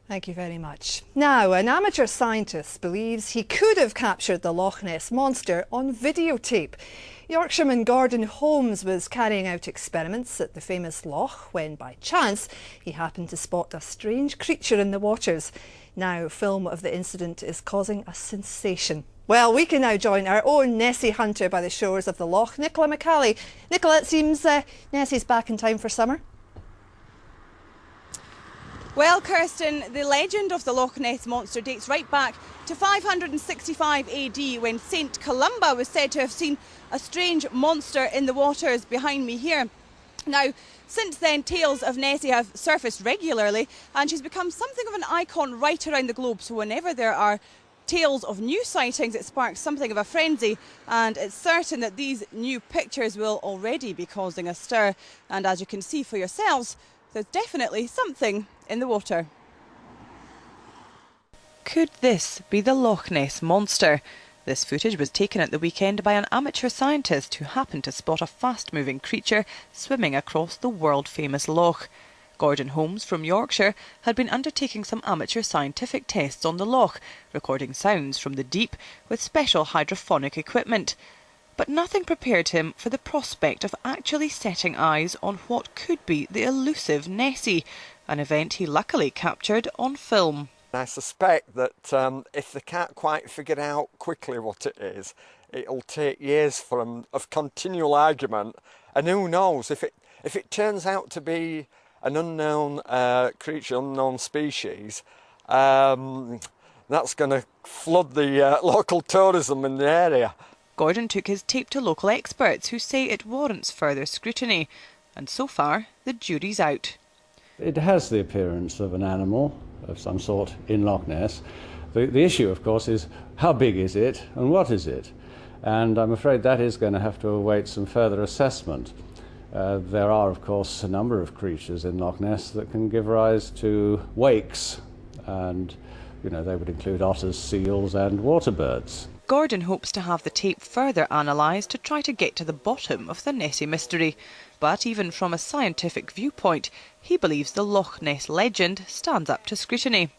Thank you very much. Now, an amateur scientist believes he could have captured the Loch Ness monster on videotape. Yorkshireman Gordon Holmes was carrying out experiments at the famous loch when, by chance, he happened to spot a strange creature in the waters. Now, film of the incident is causing a sensation. Well, we can now join our own Nessie hunter by the shores of the loch, Nicola McCally. Nicola, it seems Nessie's back in time for summer. Well, Kirsten, the legend of the Loch Ness monster dates right back to 565 AD when St Columba was said to have seen a strange monster in the waters behind me here. Now, since then, tales of Nessie have surfaced regularly and she's become something of an icon right around the globe. So whenever there are tales of new sightings, it sparks something of a frenzy, and it's certain that these new pictures will already be causing a stir. And as you can see for yourselves, there's definitely something in the water. Could this be the Loch Ness monster? This footage was taken at the weekend by an amateur scientist who happened to spot a fast-moving creature swimming across the world-famous loch. Gordon Holmes from Yorkshire had been undertaking some amateur scientific tests on the loch, recording sounds from the deep with special hydrophonic equipment. But nothing prepared him for the prospect of actually setting eyes on what could be the elusive Nessie, an event he luckily captured on film. I suspect that if they can't quite figure out quickly what it is, it'll take years for them of continual argument, and who knows, if it turns out to be an unknown creature, unknown species, that's going to flood the local tourism in the area. Gordon took his tape to local experts who say it warrants further scrutiny, and so far the jury's out. It has the appearance of an animal of some sort in Loch Ness. The issue, of course, is how big is it and what is it? And I'm afraid that is going to have to await some further assessment. There are, of course, a number of creatures in Loch Ness that can give rise to wakes, and they would include otters, seals and water birds. Gordon hopes to have the tape further analysed to try to get to the bottom of the Nessie mystery. But even from a scientific viewpoint, he believes the Loch Ness legend stands up to scrutiny.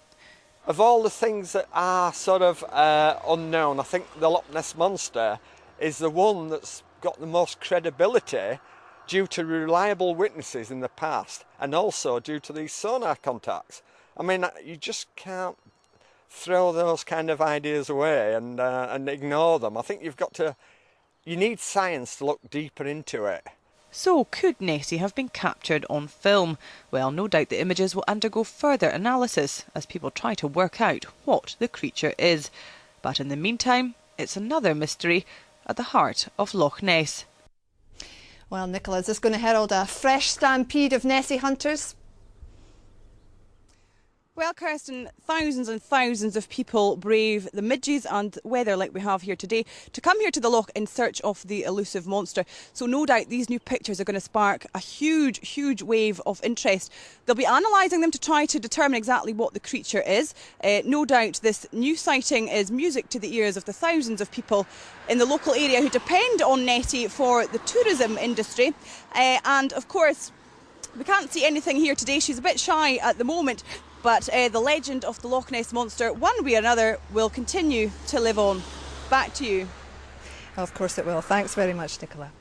Of all the things that are sort of unknown, I think the Loch Ness monster is the one that's got the most credibility due to reliable witnesses in the past, and also due to these sonar contacts. I mean, you just can't throw those kind of ideas away and ignore them. I think you need science to look deeper into it. So could Nessie have been captured on film? Well, no doubt the images will undergo further analysis as people try to work out what the creature is. But in the meantime, it's another mystery at the heart of Loch Ness. Well, Nicola, is this going to herald a fresh stampede of Nessie hunters? Well, Kirsten, thousands and thousands of people brave the midges and weather like we have here today to come here to the loch in search of the elusive monster. So no doubt these new pictures are going to spark a huge, huge wave of interest. They'll be analysing them to try to determine exactly what the creature is. No doubt this new sighting is music to the ears of the thousands of people in the local area who depend on Nessie for the tourism industry. And of course, we can't see anything here today. She's a bit shy at the moment. But the legend of the Loch Ness monster, one way or another, will continue to live on. Back to you. Of course it will. Thanks very much, Nicola.